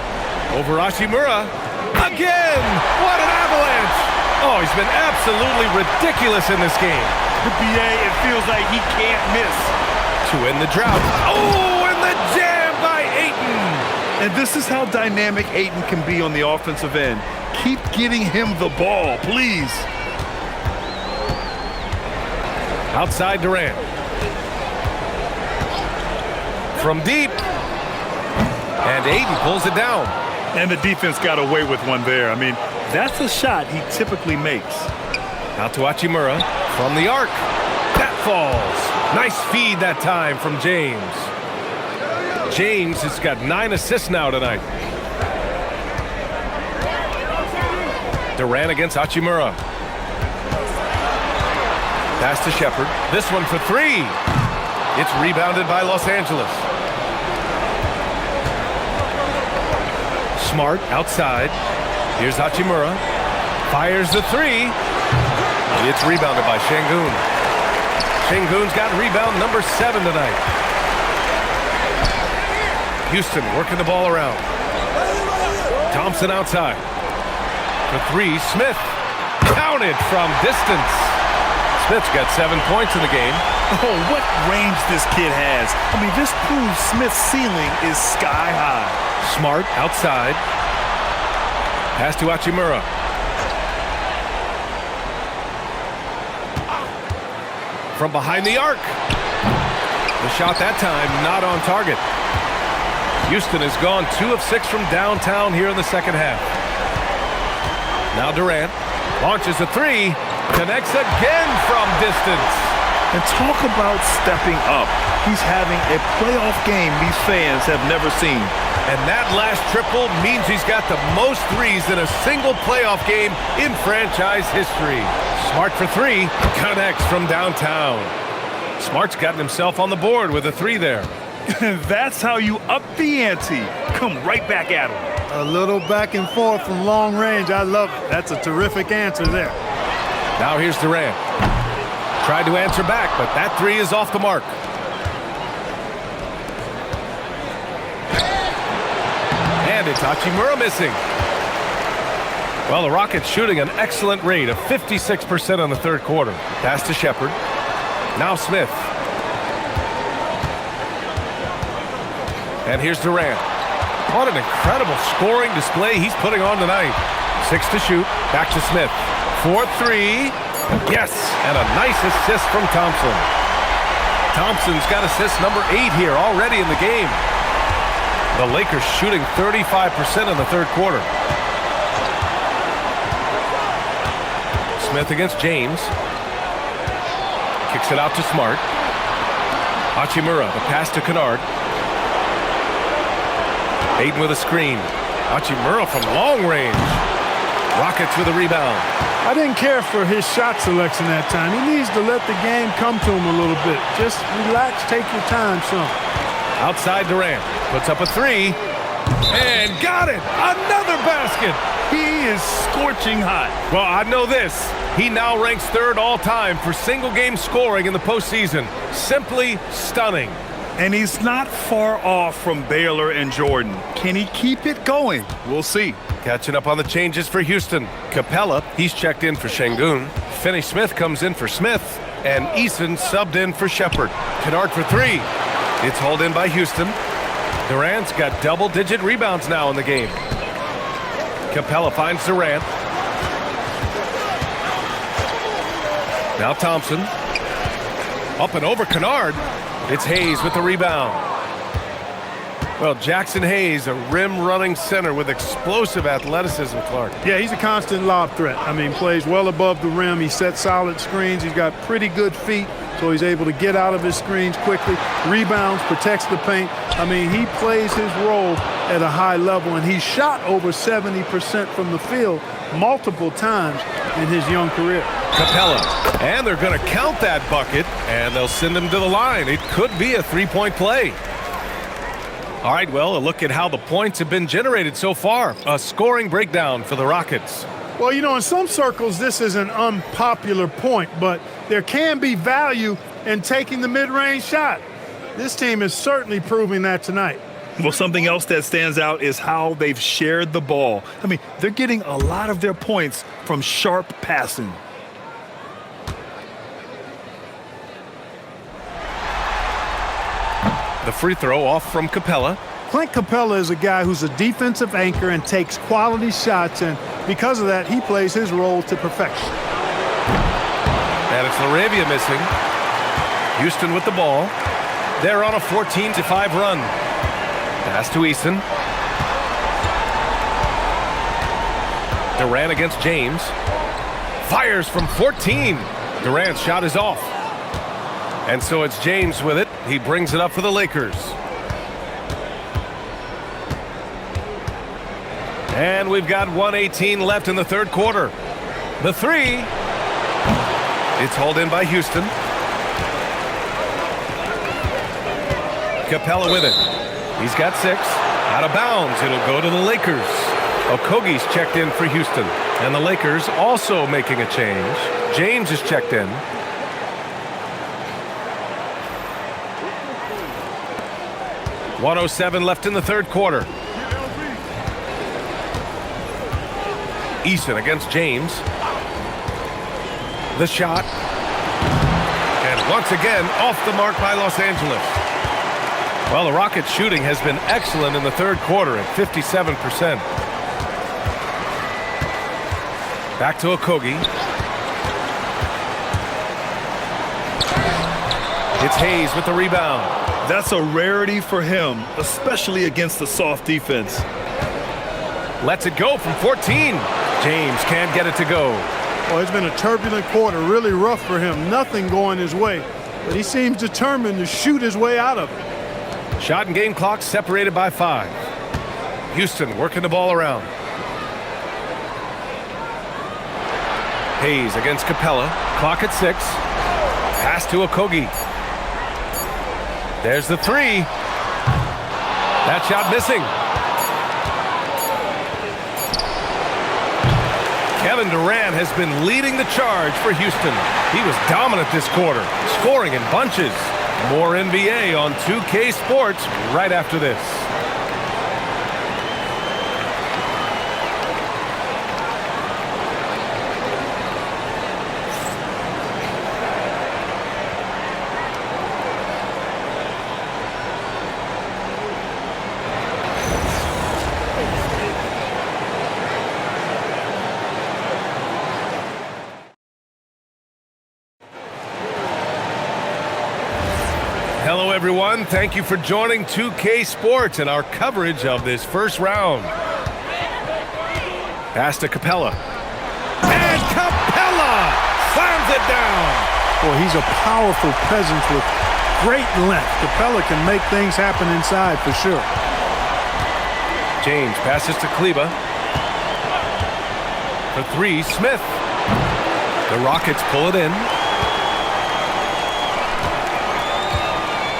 Over Hachimura. Again! What an avalanche! Oh, he's been absolutely ridiculous in this game. The BA, it feels like he can't miss. To end the drought. Oh, and the jam by Ayton. And this is how dynamic Ayton can be on the offensive end. Keep getting him the ball, please. Outside Durant. From deep. And Ayton pulls it down. And the defense got away with one there. I mean, that's a shot he typically makes. Out to Hachimura from the arc. That falls. Nice feed that time from James. James has got 9 assists now tonight. Durant against Hachimura. Pass to Shepherd. This one for three. It's rebounded by Los Angeles. Smart outside. Here's Hachimura. Fires the three. It's rebounded by Şengün. Şengün's got rebound number 7 tonight. Houston working the ball around. Thompson outside. For three, Smith. Counted from distance. Smith's got 7 points in the game. Oh, what range this kid has. I mean, this proves Smith's ceiling is sky high. Smart outside. Pass to Hachimura. From behind the arc. The shot that time not on target. Houston has gone 2 of 6 from downtown here in the second half. Now Durant launches a three. Connects again from distance. And talk about stepping up. He's having a playoff game these fans have never seen. And that last triple means he's got the most threes in a single playoff game in franchise history. Smart for three. Connects from downtown. Smart's gotten himself on the board with a three there. That's how you up the ante. Come right back at him. A little back and forth from long range. I love it. That's a terrific answer there. Now here's Durant. Tried to answer back, but that three is off the mark. And it's Hachimura missing. Well, the Rockets shooting an excellent rate of 56% in the third quarter. Pass to Shepherd. Now Smith. And here's Durant. What an incredible scoring display he's putting on tonight. 6 to shoot. Back to Smith. 4-3. Yes, and a nice assist from Thompson. Thompson's got assist number 8 here already in the game. The Lakers shooting 35% in the third quarter. Smith against James. Kicks it out to Smart. Hachimura, the pass to Kennard. Aiden with a screen. Hachimura from long range. Rockets with a rebound. I didn't care for his shot selection that time. He needs to let the game come to him a little bit. Just relax, take your time some. Outside Durant. Puts up a three. And got it! Another basket! He is scorching hot. Well, I know this. He now ranks 3rd all-time for single-game scoring in the postseason. Simply stunning. And he's not far off from Baylor and Jordan. Can he keep it going? We'll see. Catching up on the changes for Houston. Capella, he's checked in for Şengün. Finney-Smith comes in for Smith. And Eason subbed in for Shepherd. Kennard for three. It's hauled in by Houston. Durant's got double-digit rebounds now in the game. Capella finds Durant. Now Thompson. Up and over Kennard. It's Hayes with the rebound. Well, Jackson Hayes, a rim-running center with explosive athleticism, Clark. Yeah, he's a constant lob threat. I mean, plays well above the rim. He sets solid screens. He's got pretty good feet, so he's able to get out of his screens quickly. Rebounds, protects the paint. I mean, he plays his role at a high level, and he's shot over 70% from the field multiple times in his young career. Capella, and they're going to count that bucket, and they'll send him to the line. It could be a three-point play. All right, well, a look at how the points have been generated so far. A scoring breakdown for the Rockets. Well, you know, in some circles, this is an unpopular point, but there can be value in taking the mid-range shot. This team is certainly proving that tonight. Well, something else that stands out is how they've shared the ball. I mean, they're getting a lot of their points from sharp passing. The free throw off from Capella. Clint Capella is a guy who's a defensive anchor and takes quality shots, and because of that, he plays his role to perfection. And it's LaRavia missing. Houston with the ball. They're on a 14-5 run. Pass to Eason. Durant against James. Fires from 14. Durant's shot is off. And so it's James with it. He brings it up for the Lakers. And we've got 1:18 left in the third quarter. The three. It's hauled in by Houston. Capella with it. He's got 6. Out of bounds. It'll go to the Lakers. Okogie's checked in for Houston. And the Lakers also making a change. James is checked in. .107 left in the third quarter. Eason against James. The shot. And once again, off the mark by Los Angeles. Well, the Rockets' shooting has been excellent in the third quarter at 57%. Back to Okogie. It's Hayes with the rebound. That's a rarity for him, especially against the soft defense. Lets it go from 14. James can't get it to go. Well, it's been a turbulent quarter, really rough for him. Nothing going his way, but he seems determined to shoot his way out of it. Shot and game clock separated by 5. Houston working the ball around. Hayes against Capella. Clock at 6. Pass to Okogie. There's the 3. That shot missing. Kevin Durant has been leading the charge for Houston. He was dominant this quarter, scoring in bunches. More NBA on 2K Sports right after this. Hello, everyone. Thank you for joining 2K Sports and our coverage of this first round. Pass to Capella. And Capella slams it down. Boy, he's a powerful presence with great length. Capella can make things happen inside for sure. James passes to Kleba. For 3, Smith. The Rockets pull it in.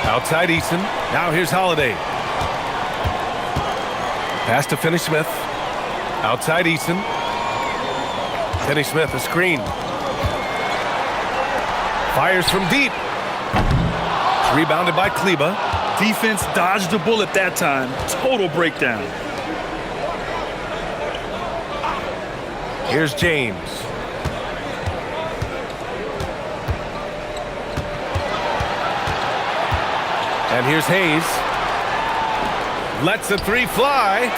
Outside Eason. Now here's Holiday. Pass to Finney-Smith. Outside Eason. Finney-Smith, a screen. Fires from deep. It's rebounded by Kleba. Defense dodged a bullet that time. Total breakdown. Here's James. And here's Hayes. Lets the 3 fly.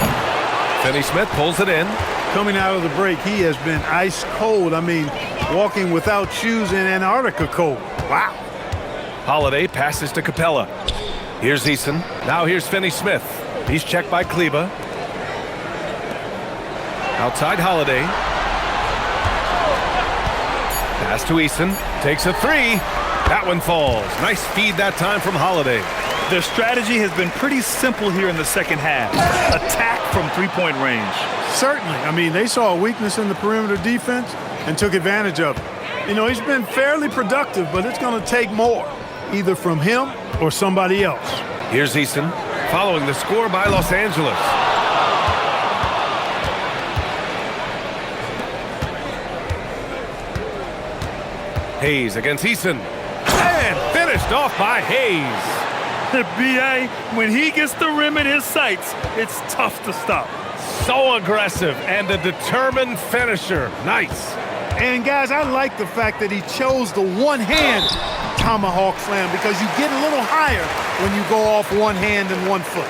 Finney-Smith pulls it in. Coming out of the break, he has been ice cold. I mean, walking without shoes in Antarctica cold. Wow. Holiday passes to Capella. Here's Eason. Now here's Finney-Smith. He's checked by Kleba. Outside Holiday. Pass to Eason. Takes a 3. That one falls. Nice feed that time from Holiday. Their strategy has been pretty simple here in the second half. Attack from three-point range. Certainly. I mean, they saw a weakness in the perimeter defense and took advantage of it. You know, he's been fairly productive, but it's going to take more, either from him or somebody else. Here's Eason, following the score by Los Angeles. Hayes against Eason. And finished off by Hayes. B.A., when he gets the rim in his sights, it's tough to stop. So aggressive and a determined finisher. Nice. And, guys, I like the fact that he chose the one-hand tomahawk slam because you get a little higher when you go off one hand and 1 foot.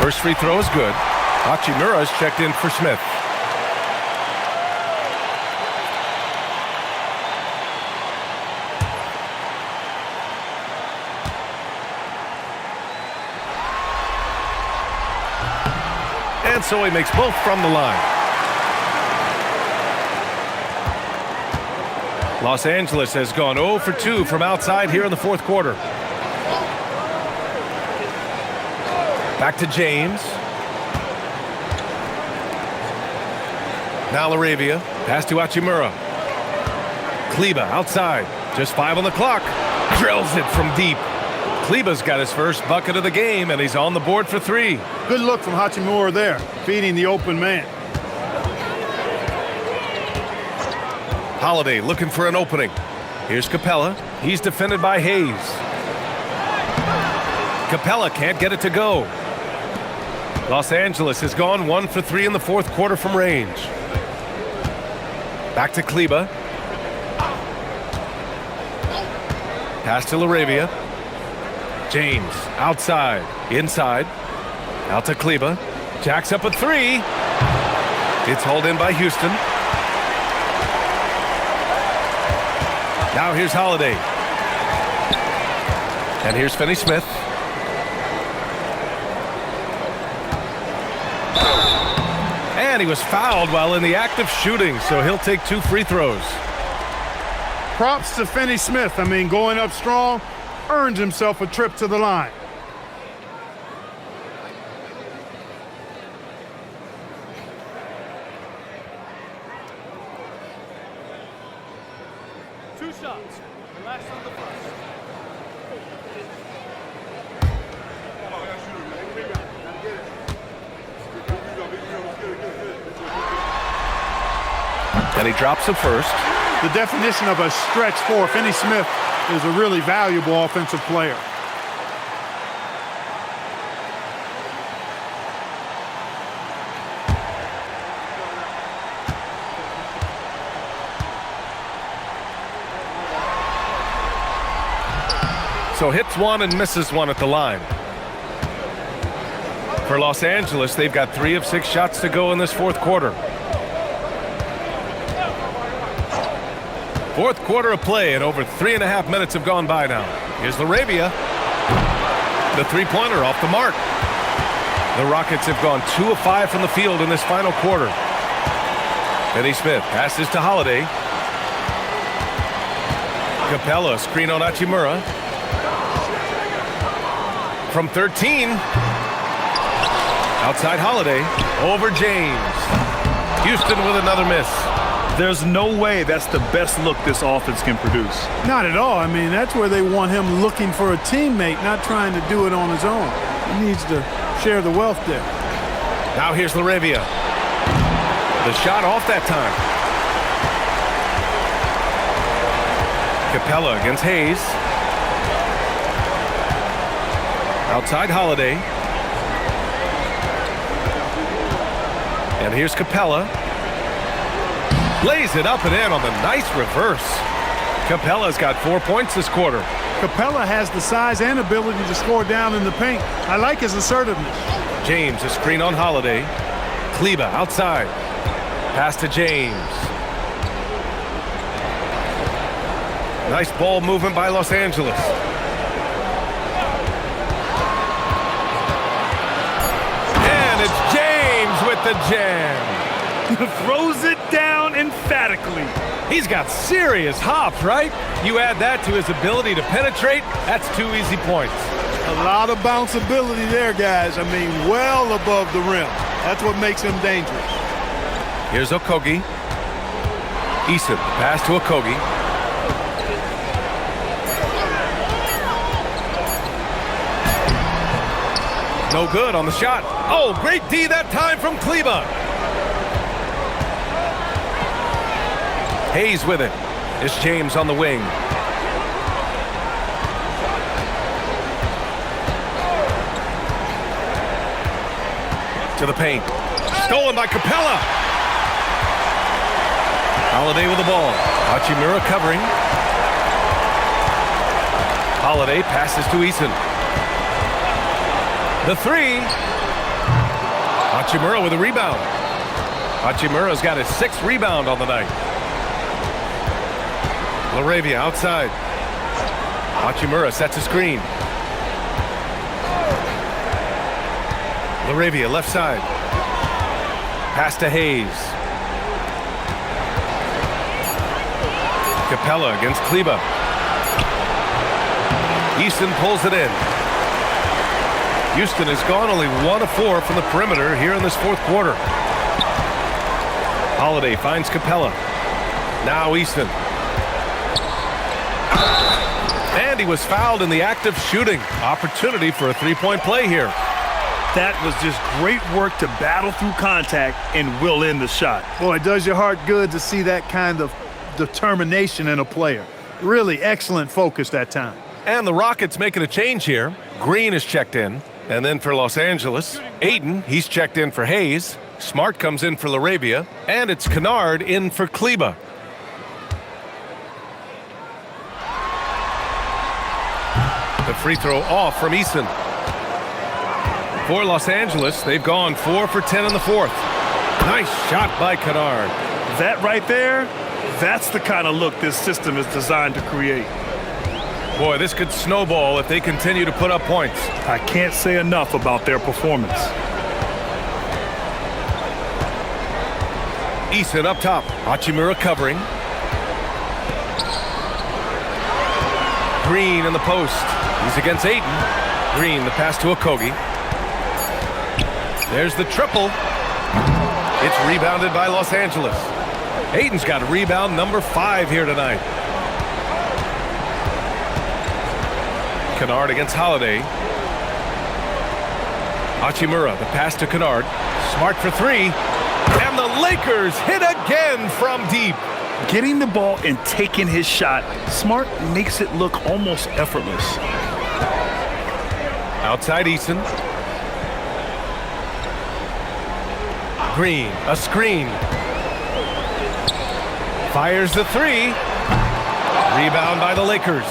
First free throw is good. Hachimura's checked in for Smith. And so he makes both from the line. Los Angeles has gone 0 for 2 from outside here in the fourth quarter. Back to James. Now LaRavia. Pass to Hachimura. Kleber outside. Just 5 on the clock. Drills it from deep. Kleber's got his first bucket of the game, and he's on the board for 3. Good look from Hachimura there, feeding the open man. Holiday looking for an opening. Here's Capella. He's defended by Hayes. Capella can't get it to go. Los Angeles has gone 1 for 3 in the fourth quarter from range. Back to Kleber. Pass to LaRavia. James outside, inside. Out to Kleber. Jacks up a 3. It's hauled in by Houston. Now here's Holiday. And here's Finney-Smith. And he was fouled while in the act of shooting, so he'll take 2 free throws. Props to Finney-Smith. I mean, going up strong, earns himself a trip to the line. Two shots. The last on the first. And he drops the first. The definition of a stretch 4. Finney-Smith is a really valuable offensive player. So hits 1 and misses 1 at the line. For Los Angeles, they've got 3 of 6 shots to go in this fourth quarter. Fourth quarter of play, and over 3.5 minutes have gone by now. Here's LaRavia. The three-pointer off the mark. The Rockets have gone 2 of 5 from the field in this final quarter. Finney-Smith passes to Holiday. Capella, screen on Hachimura. From 13. Outside Holiday. Over James. Houston with another miss. There's no way that's the best look this offense can produce. Not at all. I mean, that's where they want him looking for a teammate, not trying to do it on his own. He needs to share the wealth there. Now here's LaRavia. The shot off that time. Capella against Hayes. Outside Holiday. And here's Capella. Lays it up and in on the nice reverse. Capella's got 4 points this quarter. Capella has the size and ability to score down in the paint. I like his assertiveness. James, a screen on Holiday. Kleber outside. Pass to James. Nice ball movement by Los Angeles. And it's James with the jam. Throws it down emphatically. He's got serious hops, right? You add that to his ability to penetrate, that's 2 easy points. A lot of bounceability there, guys. I mean, well above the rim. That's what makes him dangerous. Here's Okogie. Eason, pass to Okogie. No good on the shot. Oh, great D that time from Kleber. Hayes with it. It's James on the wing. To the paint. Stolen by Capella. Holiday with the ball. Hachimura covering. Holiday passes to Eason. The 3. Hachimura with a rebound. Hachimura's got his 6th rebound on the night. LaRavia outside. Hachimura sets a screen. LaRavia left side. Pass to Hayes. Capella against Kleba. Easton pulls it in. Houston has gone only 1 of 4 from the perimeter here in this 4th quarter. Holiday finds Capella. Now Easton. And he was fouled in the act of shooting. Opportunity for a 3-point play here. That was just great work to battle through contact and will in the shot. Boy, it does your heart good to see that kind of determination in a player. Really excellent focus that time. And the Rockets making a change here. Green is checked in. And then for Los Angeles, Ayton, he's checked in for Hayes. Smart comes in for LaRavia. And it's Kennard in for Kleba. The free throw off from Easton. For Los Angeles, they've gone 4 for 10 in the 4th. Nice shot by Kennard. That right there, that's the kind of look this system is designed to create. Boy, this could snowball if they continue to put up points. I can't say enough about their performance. Easton up top. Hachimura covering. Green in the post. He's against Ayton. Green, the pass to Okogie. There's the triple. It's rebounded by Los Angeles. Ayton's got rebound number 5 here tonight. Kennard against Holiday. Hachimura, the pass to Kennard. Smart for 3. And the Lakers hit again from deep. Getting the ball and taking his shot, Smart makes it look almost effortless. Outside Easton. Green, a screen. Fires the 3. Rebound by the Lakers.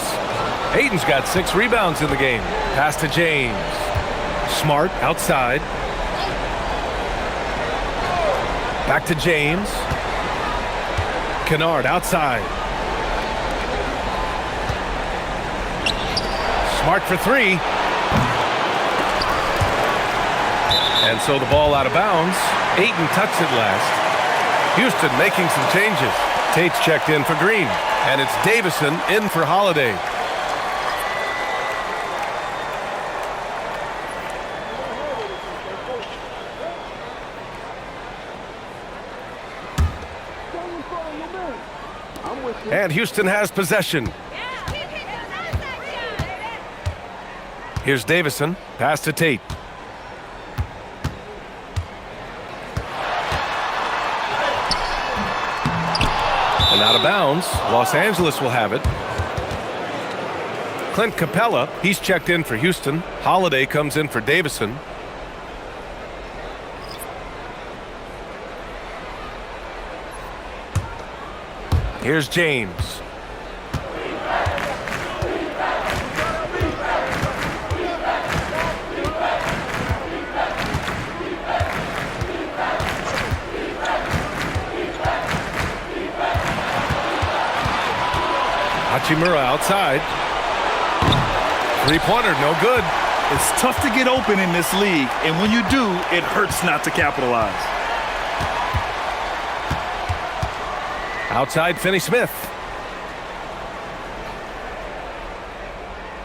Ayton's got 6 rebounds in the game. Pass to James. Smart outside. Back to James. Kennard outside. Smart for 3. And so the ball out of bounds. Ayton touched it last. Houston making some changes. Tate's checked in for Green. And it's Davison in for Holiday. And Houston has possession. Here's Davison. Pass to Tate. And out of bounds. Los Angeles will have it. Clint Capella, he's checked in for Houston. Holiday comes in for Davison. Here's James. Hachimura outside. Three-pointer, no good. It's tough to get open in this league, and when you do, it hurts not to capitalize. Outside Finney-Smith.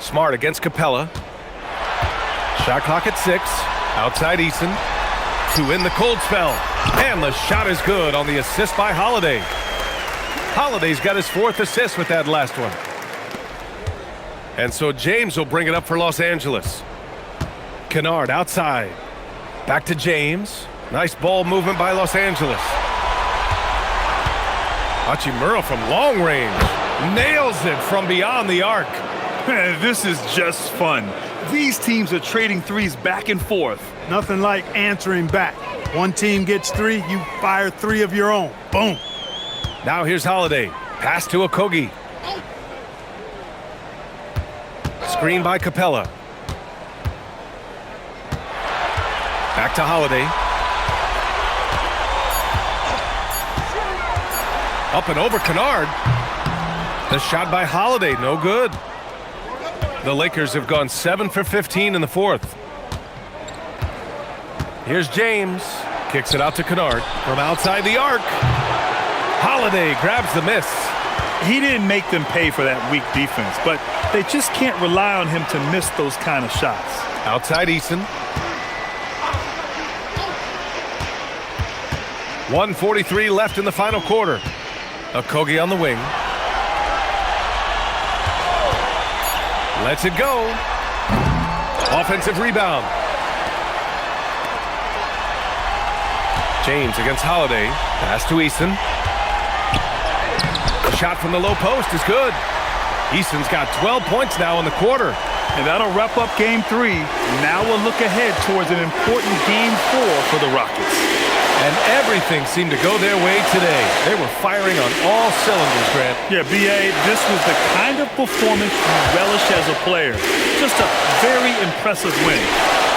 Smart against Capella. Shot clock at 6. Outside Easton. To win the cold spell. And the shot is good on the assist by Holiday. Holiday's got his 4th assist with that last one. And so James will bring it up for Los Angeles. Kennard outside. Back to James. Nice ball movement by Los Angeles. Hachimura from long range. Nails it from beyond the arc. This is just fun. These teams are trading threes back and forth. Nothing like answering back. One team gets 3, you fire 3 of your own. Boom. Now here's Holiday. Pass to Okogie. Screen by Capella. Back to Holiday. Up and over Kennard. The shot by Holiday, no good. The Lakers have gone 7 for 15 in the fourth. Here's James. Kicks it out to Kennard from outside the arc. Holiday grabs the miss. He didn't make them pay for that weak defense, but they just can't rely on him to miss those kind of shots. Outside Eason. 1:43 left in the final quarter. Okogie on the wing. Lets it go. Offensive rebound. James against Holiday. Pass to Eason. The shot from the low post is good. Eason's got 12 points now in the quarter. And that'll wrap up Game 3. Now we'll look ahead towards an important Game 4 for the Rockets. And everything seemed to go their way today. They were firing on all cylinders, Grant. Yeah, B.A., this was the kind of performance you relish as a player. Just a very impressive win.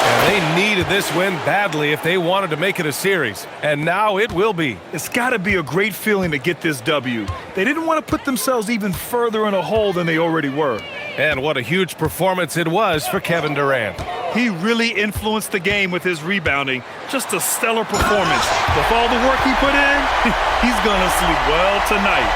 And they needed this win badly if they wanted to make it a series. And now it will be. It's got to be a great feeling to get this W. They didn't want to put themselves even further in a hole than they already were. And what a huge performance it was for Kevin Durant. He really influenced the game with his rebounding. Just a stellar performance. With all the work he put in, he's going to sleep well tonight.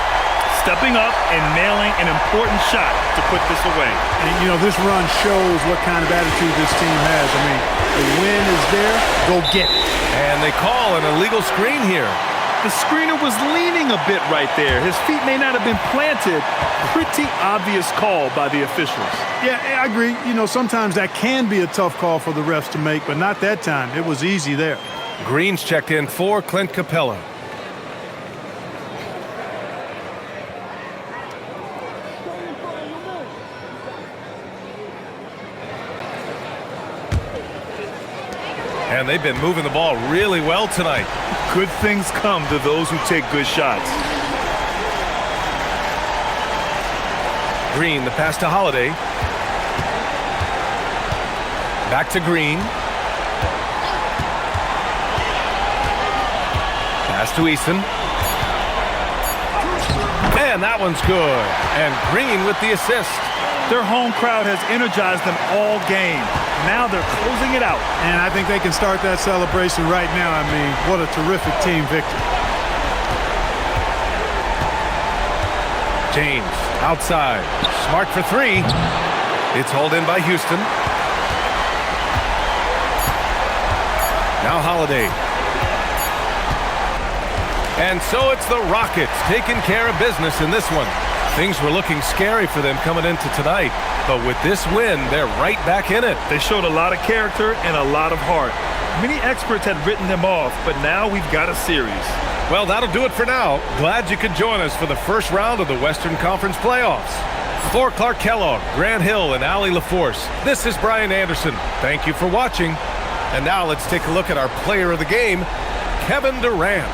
Stepping up and nailing an important shot to put this away. And, you know, this run shows what kind of attitude this team has. I mean, the win is there, go get it. And they call an illegal screen here. The screener was leaning a bit right there. His feet may not have been planted. Pretty obvious call by the officials. Yeah, I agree. You know, sometimes that can be a tough call for the refs to make, but not that time. It was easy there. Green's checked in for Clint Capella. And they've been moving the ball really well tonight. Good things come to those who take good shots. Green, the pass to Holiday. Back to Green. Pass to Eason. And that one's good. And Green with the assist. Their home crowd has energized them all game. Now they're closing it out. And I think they can start that celebration right now. I mean, what a terrific team victory. James outside. Smart for three. It's hauled in by Houston. Now Holiday. And so it's the Rockets taking care of business in this one. Things were looking scary for them coming into tonight, but with this win, they're right back in it. They showed a lot of character and a lot of heart. Many experts had written them off, but now we've got a series. Well, that'll do it for now. Glad you could join us for the first round of the Western Conference playoffs. For Clark Kellogg, Grant Hill, and Allie LaForce, this is Brian Anderson. Thank you for watching. And now let's take a look at our player of the game, Kevin Durant.